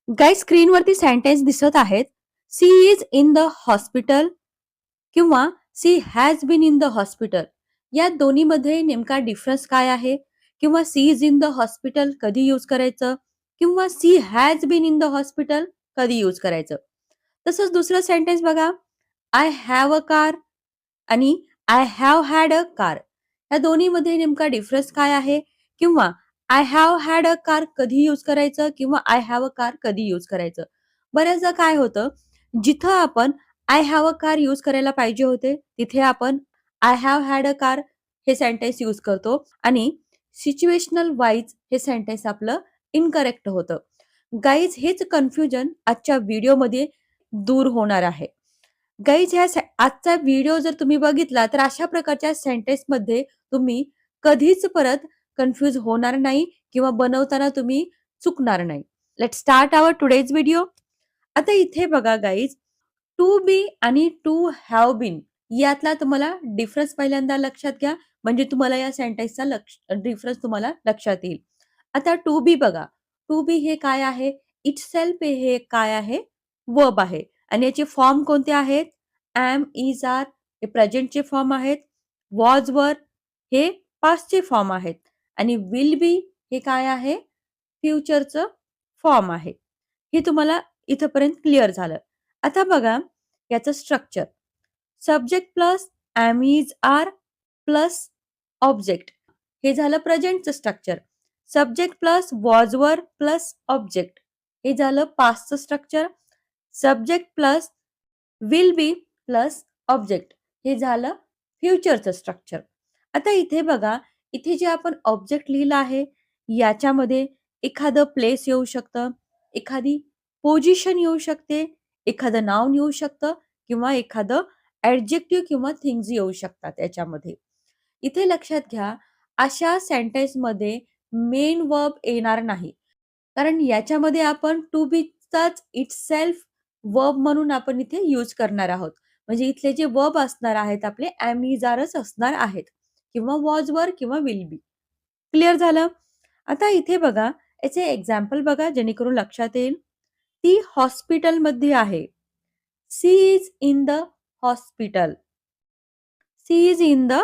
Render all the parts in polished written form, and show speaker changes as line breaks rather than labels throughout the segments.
Guys स्क्रीनवरती sentence दिसत आहेत. She is in the hospital किंवा she has been in the hospital. या दोन्हीमध्ये नेमका डिफरन्स काय आहे? किंवा she is in the hospital कधी यूज करायचं? किंवा she has been in the hospital कधी यूज करायचं? तसंच दुसरं सेंटेन्स बघा. आय हॅव अ कार आणि I have had a car. या दोन्हीमध्ये नेमका डिफरन्स काय आहे? किंवा I have had a car कधी यूज करायचं किंवा आय हॅव अ कार कधी यूज करायचं? बऱ्याचदा काय होतं, जिथं आपण I have a car use करायला पाहिजे होते, तिथे आपण I have had a car हे सेंटेन्स यूज करतो आणि सिच्युएशनल वाईज हे सेंटेन्स आपलं इनकरेक्ट होतं. गाईज हेच कन्फ्युजन आजच्या व्हिडिओमध्ये दूर होणार आहे. गाईज आजचा व्हिडिओ जर तुम्ही बघितला तर अशा प्रकारच्या सेंटेन्समध्ये तुम्ही कधीच परत कन्फ्यूज होणार नाही किंवा बनवताना तुम्ही चुकणार नाही. Let's start our today's video. आता इथे बघा गाईज, टू बी आणि टू हॅव बीन यातला तुम्हाला डिफरन्स पहिल्यांदा लक्षात घ्या, म्हणजे तुम्हाला या सेंटेन्सचा डिफरन्स तुम्हाला लक्षात येईल. आता टू बी बघा. टू बी हे काय आहे? इटसेल्फ हे काय आहे? वर्ब आहे. आणि याचे फॉर्म कोणते आहेत? एम, इज, आर हे प्रेझेंटचे फॉर्म आहेत. वॉज, वर हे पास्टचे फॉर्म आहेत. आणि विल बी हे काय आहे? फ्युचरचं फॉर्म आहे. हे तुम्हाला इथपर्यंत क्लिअर झालं. आता बघा याचं structure. Subject plus am, is, are plus object हे झालं प्रेझेंटचं structure. Subject plus was, were plus object हे झालं पास्टचं structure. Subject plus will be plus object हे झालं फ्युचरचं स्ट्रक्चर. आता इथे बघा, इथे जे आपण ऑब्जेक्ट लिहिलं आहे याच्यामध्ये एखादं प्लेस येऊ शकतं, एखादी पोझिशन येऊ शकते, एखादं नाउन येऊ शकतं किंवा एखादं ऍडजेक्टिव्ह किंवा थिंग्स येऊ शकतात याच्यामध्ये. इथे लक्षात घ्या, अशा सेंटेन्समध्ये मेन वर्ब येणार नाही. कारण याच्यामध्ये आपण टू बीचाच इटसेल्फ वर्ब म्हणून आपण इथे यूज करणार आहोत. म्हणजे इथले जे वर्ब असणार आहेत आपले एम, इज, आरच असणार आहेत किंवा वॉज, वर किंवा विल बी. क्लिअर झालं? आता इथे बघा, याचे एक्झाम्पल बघा जेणेकरून लक्षात येईल. ती हॉस्पिटलमध्ये आहे. She is in the hospital. She is in the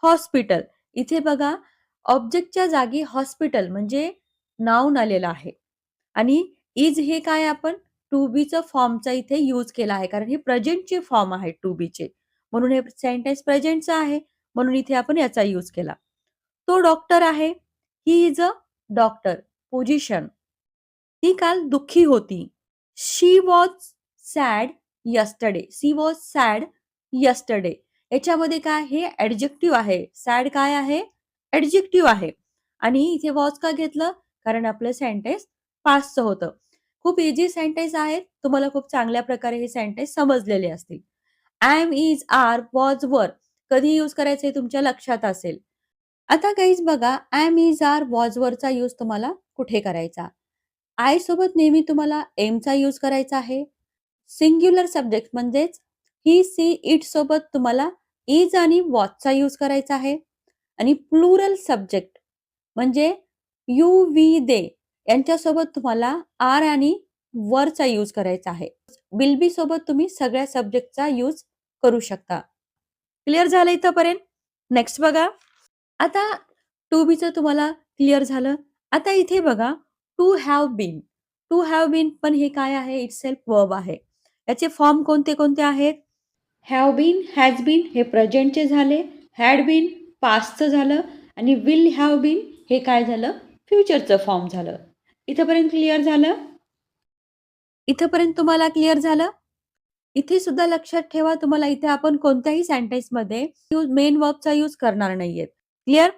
hospital. इथे बघा, ऑब्जेक्टच्या जागी हॉस्पिटल म्हणजे नाउन आलेलं आहे आणि इज हे काय आपण टू बीचं फॉर्मचा इथे यूज केला आहे, कारण हे प्रेझेंटचे फॉर्म आहे टू बीचे, म्हणून हे सेंटेन्स प्रेझेंटचं आहे, म्हणून इथे आपण याचा यूज केला. तो डॉक्टर आहे. He is a doctor. Position. ती काल दुःखी होती. She was sad yesterday. She was sad yesterday. याच्यामध्ये काय, हे ऍडजेक्टिव्ह आहे. सॅड काय आहे? ऍडजेक्टिव्ह आहे. आणि इथे वॉज का घेतलं? कारण आपलं सेंटेन्स पास्टचं होतं. खूप इझी सेंटेन्स आहेत. तुम्हाला खूप चांगल्या प्रकारे हे सेंटेन्स समजलेले असतील. एम, इज, आर, वॉज, वर कधी यूज करायचे तुमच्या लक्षात असेल. आता काहीच बघा, एम, इज, आर, वॉज, वरचा यूज तुम्हाला कुठे करायचा? आय सोबत नेहमी तुम्हाला एमचा यूज करायचा आहे. सिंग्युलर सब्जेक्ट म्हणजेच ही, सी, इट सोबत तुम्हाला इज आणि वॉचचा यूज करायचा आहे. आणि प्लुरल सब्जेक्ट म्हणजे यू, वी, दे यांच्यासोबत तुम्हाला आर आणि वरचा यूज करायचा आहे. विल बी सोबत तुम्ही सगळ्या सब्जेक्टचा यूज करू शकता. क्लिअर झालं इथंपर्यंत? नेक्स्ट बघा. आता टू बीचं तुम्हाला क्लिअर झालं. आता इथे बघा, to have been. To have been पण हे काय आहे? इटसेल्फ वर्ब आहे. याचे फॉर्म कोणते कोणते आहेत? हॅव बीन, हॅज बीन हे प्रेझेंटचे झाले. हॅड बीन पास्टचं झालं आणि विल हॅव बीन हे काय झालं? फ्युचरचं फॉर्म झालं. इथंपर्यंत क्लिअर झालं? इथंपर्यंत तुम्हाला क्लिअर झालं? इथे सुद्धा लक्षात ठेवा, तुम्हाला इथे आपण कोणत्याही सेंटेन्समध्ये मेन वर्बचा यूज करणार नाहीये. क्लिअर?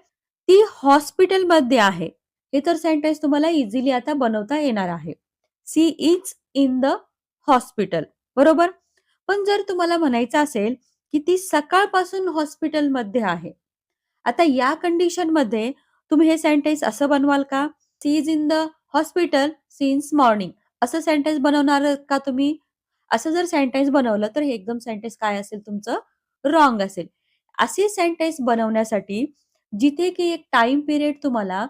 ती हॉस्पिटलमध्ये आहे. हे तर सेंटेन्स तुम्हाला इझिली आता बनवता येणार आहे. She is in the hospital. बरोबर? पण जर तुम्हाला म्हणायचं असेल की ती सकाळपासून हॉस्पिटलमध्ये आहे, आता या कंडिशनमध्ये तुम्ही हे सेंटेन्स असं बनवाल का? She is in the hospital since morning असं सेंटेन्स बनवणार का तुम्ही? असं जर सेंटेन्स बनवलं तर हे एकदम सेंटेन्स काय असेल तुमचं? रॉंग असेल. असे सेंटेन्स बनवण्यासाठी जिथे की एक टाइम पिरियड तुम्हाला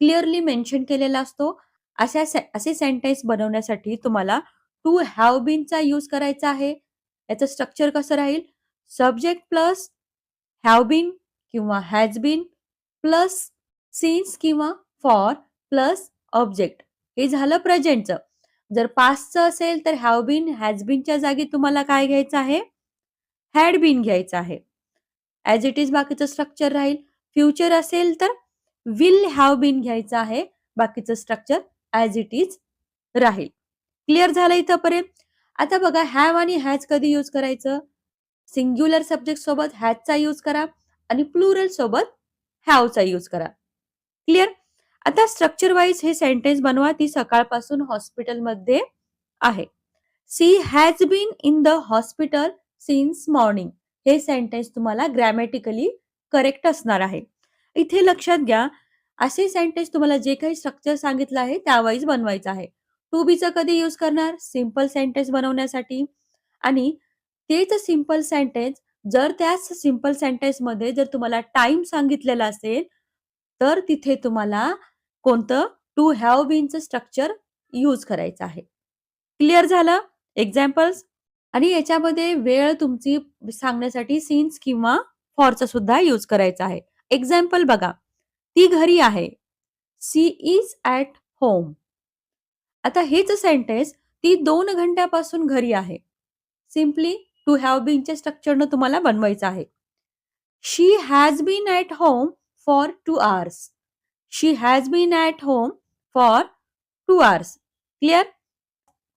क्लिअरली मेन्शन केलेला असतो असे सेंटेन्स बनवण्यासाठी तुम्हाला टू हॅव बीनचा यूज करायचा आहे. याचं स्ट्रक्चर कसं राहील? सब्जेक्ट प्लस हॅव बीन किंवा हॅज बीन प्लस सिन्स किंवा फॉर प्लस ऑब्जेक्ट. हे झालं प्रेझेंटचं. जर पास्टचं असेल तर हॅव बीन, हॅज बीनच्या जागी तुम्हाला काय घ्यायचं आहे? हॅड बीन घ्यायचं आहे. ॲज इट इज बाकीचं स्ट्रक्चर राहील. फ्युचर असेल तर विल हॅव बीन घ्यायचं आहे. बाकीचं स्ट्रक्चर ॲज इट इज राहील. क्लिअर झालं इथंपर्यंत? आता बघा हॅव आणि हॅज कधी यूज करायचं? सिंग्युलर सब्जेक्ट सोबत हॅजचा यूज करा आणि प्लुरल सोबत हॅवचा यूज करा. क्लिअर? आता स्ट्रक्चर वाईज हे सेंटेन्स बनवा. ती सकाळपासून हॉस्पिटलमध्ये आहे. She has been in the hospital since morning. हे सेंटेन्स तुम्हाला ग्रॅमॅटिकली करेक्ट असणार आहे. इथे लक्षात घ्या, असे सेंटेन्स तुम्हाला जे काही स्ट्रक्चर सांगितलं आहे त्यावाईज बनवायचं आहे. टू बीचं कधी यूज करणार? सिंपल सेंटेन्स बनवण्यासाठी. आणि तेच सिंपल सेंटेन्स जर त्याच सिंपल सेंटेन्समध्ये जर तुम्हाला टाइम सांगितलेला असेल तर तिथे तुम्हाला कोणतं? टू हॅव बीनचं स्ट्रक्चर यूज करायचं आहे. क्लिअर झालं? एक्झाम्पल्स आणि याच्यामध्ये वेळ तुमची सांगण्यासाठी सिन्स किंवा फॉरचा सुद्धा यूज करायचा आहे. एक्झाम्पल बघा, ती घरी आहे. She is at home. आता हेच सेंटेन्स ती 2 घंट्यापासून घरी आहे. सिम्पली टू हॅव बीनच्या स्ट्रक्चरनं तुम्हाला बनवायचं आहे. She has been at home for 2 hours. She has been at home for 2 hours. Clear?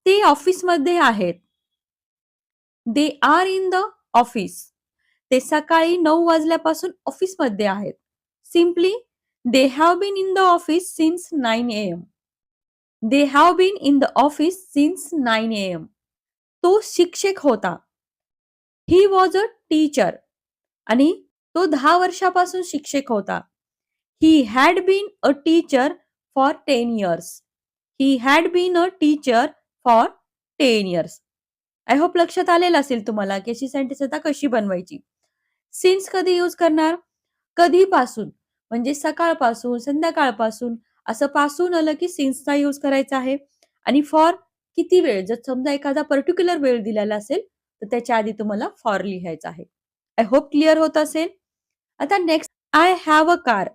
ते ऑफिसमध्ये आहेत. They are in the office. ते सकाळी 9 वाजल्यापासून ऑफिसमध्ये आहेत. Simply they have been in the office since 9 AM. They have been in the office since 9 AM. तो शिक्षक होता. He was a teacher. आणि तो 10 वर्षापासून शिक्षक होता. He had been a teacher for 10 years. He had been a teacher for 10 years. I hope लक्षात आलेलं असेल तुम्हाला की अशी सेंटेन्स आता कशी बनवायची. सिन्स कधी यूज करणार? कधीपासून म्हणजे सकाळपासून, संध्याकाळपासून असं पासून आलं की सिन्सचा यूज करायचा आहे. आणि फॉर किती वेळ? जर समजा एखादा पर्टिक्युलर वेळ दिलेला असेल तर त्याच्या आधी तुम्हाला फॉर लिहायचं आहे. आय होप क्लिअर होत असेल. आता next, I have a car.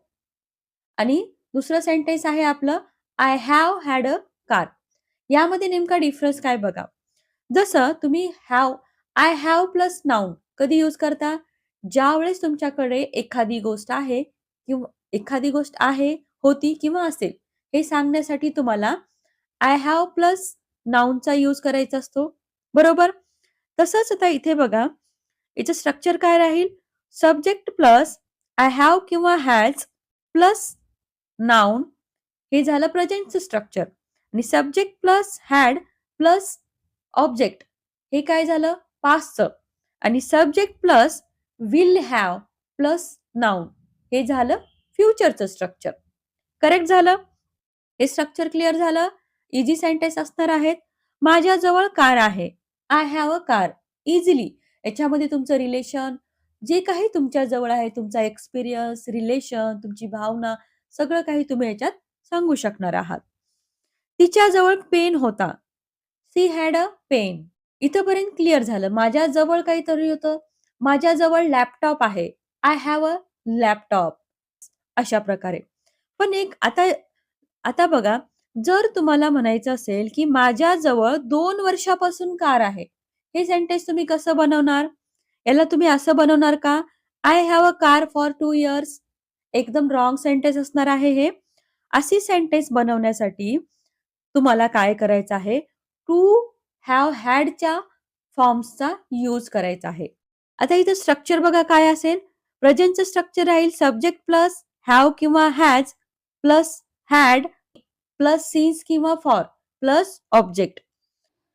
आणि दुसरं सेंटेन्स आहे आपलं I have had a car. यामध्ये नेमका डिफरन्स काय बघा. जसं तुम्ही आय हॅव प्लस नाउन कधी यूज करता? ज्यावेळेस तुमच्याकडे एखादी गोष्ट आहे किंवा एखादी गोष्ट आहे, होती किंवा असेल हे सांगण्यासाठी तुम्हाला आय हॅव प्लस नाउनचा यूज करायचा असतो. बरोबर? तसंच आता इथे बघा, याचं स्ट्रक्चर काय राहील? सब्जेक्ट प्लस आय हॅव किंवा हॅज प्लस नाउन. हे झालं प्रेझेंटचं स्ट्रक्चर. आणि subject plus had plus object हे काय झालं? पास्टचं. आणि subject plus will have plus noun हे झालं फ्युचरचं स्ट्रक्चर. करेक्ट झालं? हे स्ट्रक्चर क्लिअर झालं? इझी सेंटेन्स असणार आहेत. माझ्याजवळ कार आहे. I have a car. Easily याच्यामध्ये तुमचं रिलेशन जे काही तुमच्या जवळ आहे, तुमचा एक्सपिरियन्स, रिलेशन, तुमची भावना सगळं काही तुम्ही याच्यात सांगू शकणार आहात. तिच्याजवळ पेन होता. She had a pen. इथपर्यंत क्लिअर झालं. माझ्याजवळ काहीतरी होतं. माझ्याजवळ लॅपटॉप आहे. I have a laptop. अशा प्रकारे. पण एक आता आता बघा, जर तुम्हाला म्हणायचं असेल, की माझ्याजवळ 2 वर्षापासून कार आहे. हे सेंटेन्स तुम्ही कसं बनवणार? याला तुम्ही असं बनवणार का? I have a car for 2 years. एकदम रॉंग सेंटेन्स असणार आहे हे. अशी सेंटेन्स बनवण्यासाठी तुम्हाला काय करायचं आहे? टू हॅव हॅडच्या फॉर्म्सचा यूज करायचा आहे. आता इथं स्ट्रक्चर बघा काय असेल? प्रेझेंटचं स्ट्रक्चर राहील सब्जेक्ट प्लस हॅव किंवा has plus had plus since किंवा फॉर प्लस ऑब्जेक्ट.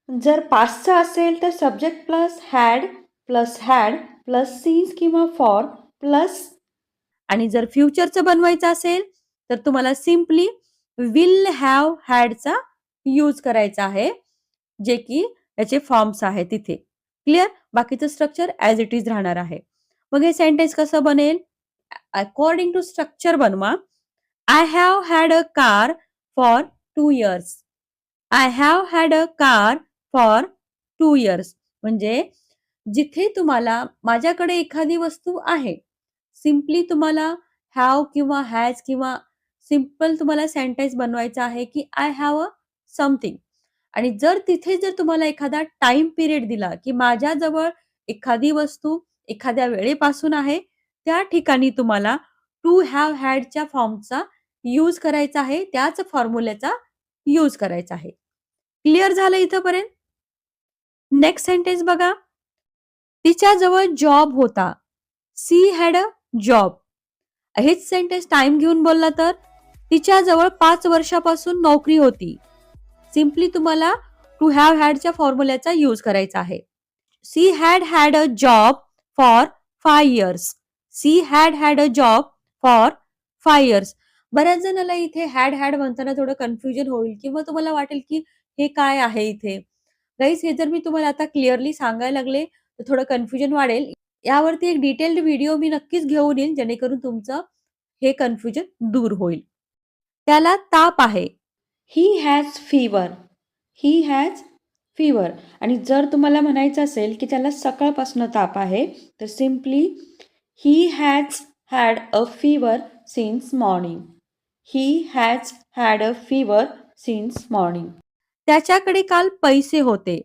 जर पास्टचं असेल तर subject plus had plus since किंवा फॉर प्लस. आणि जर फ्युचरचं बनवायचं असेल तर तुम्हाला सिम्पली विल हॅव हॅडचा यूज करायचा आहे, जे की याचे फॉर्म्स आहेत तिथे. क्लिअर? बाकीचं स्ट्रक्चर ॲज इट इज राहणार आहे. मग हे सेंटेन्स कसं बनेल? अकॉर्डिंग टू स्ट्रक्चर बनवा. I have had a car for 2 years. I have had a car for 2 years. म्हणजे जिथे तुम्हाला माझ्याकडे एखादी वस्तू आहे. सिम्पली तुम्हाला हॅव किंवा हॅज किंवा सिंपल तुम्हाला सेंटेन्स बनवायचा आहे, की आय हॅव अ समथिंग. आणि जर तिथे तुम्हाला एखादा टाईम पिरियड दिला, की माझ्याजवळ एखादी वस्तू एखाद्या वेळेपासून आहे, त्या ठिकाणी तुम्हाला टू हॅव हॅडच्या फॉर्मचा यूज करायचा आहे. त्याच फॉर्म्युल्याचा यूज करायचा आहे. क्लिअर झालं इथपर्यंत? नेक्स्ट सेंटेन्स बघा. तिच्याजवळ जॉब होता. शी हॅड अ जॉब. हेच सेंटेन्स टाइम घेऊन बोलला तर तिच्याजवळ 5 वर्षापासून नोकरी होती. सिम्पली तुम्हाला टू हॅव हॅडच्या फॉर्म्युल्याचा यूज करायचा आहे. She had had a job for 5 years. She had had a job for 5 years. बऱ्याच जणांना इथे हॅड हॅड म्हणताना थोडं कन्फ्युजन होईल किंवा तुम्हाला वाटेल की हे काय आहे इथे. गाईज हे जर मी तुम्हाला आता क्लिअरली सांगायला लागले तर थोडं कन्फ्युजन वाढेल. यावरती एक डिटेल्ड व्हिडिओ मी नक्कीच घेऊन येईल जेणेकरून तुमचं हे कन्फ्युजन दूर होईल. त्याला ताप आहे. He has fever. He has fever. आणि जर तुम्हाला म्हणायचं असेल की त्याला सकाळपासून ताप आहे तर simply he has had a fever since morning. He has had a fever since morning. त्याच्याकडे काल पैसे होते.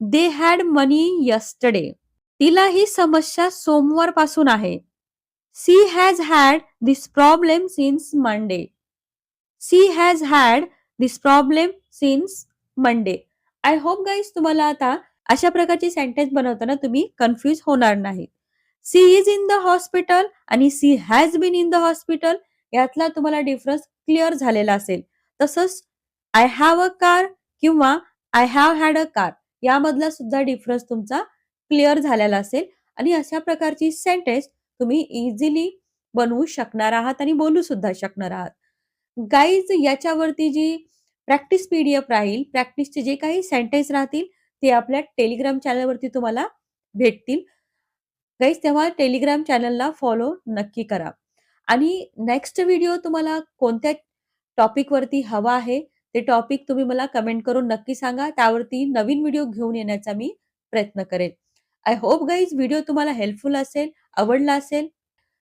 They had money yesterday. तिला ही समस्या सोमवारपासून आहे. She has had this problem since Monday. She has had this problem since Monday. I hope guys तुम्हाला आता अशा प्रकारची सेंटेन्स बनवताना तुम्ही कन्फ्यूज होणार नाही. She is in the hospital आणि she has been in the hospital यातला तुम्हाला डिफरन्स क्लिअर झालेला असेल. तसंच आय हॅव अ कार किंवा I have had a car यामधला सुद्धा डिफरन्स तुमचा क्लिअर झालेला असेल आणि अशा प्रकारची सेंटेन्स तुम्ही इझिली बनवू शकणार आहात आणि बोलू सुद्धा शकणार आहात. गाईज याच्यावरती जी प्रॅक्टिस पीडीएफ राहील, प्रॅक्टिसचे जे काही सेंटेन्स राहतील ते आपल्या टेलिग्राम चॅनलवरती तुम्हाला भेटतील. गाईज तेव्हा टेलिग्राम चॅनलला फॉलो नक्की करा. आणि नेक्स्ट व्हिडिओ तुम्हाला कोणत्या टॉपिकवरती हवा आहे, ते टॉपिक तुम्ही मला कमेंट करून नक्की सांगा. त्यावरती नवीन व्हिडिओ घेऊन येण्याचा मी प्रयत्न करेन. आय होप गाईज व्हिडिओ तुम्हाला हेल्पफुल असेल, आवडला असेल.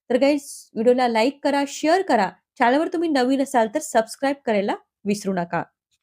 तर गाईज व्हिडिओला लाईक करा, शेअर करा. चॅनलवर तुम्ही नवीन असाल तर सबस्क्राईब करायला विसरू नका.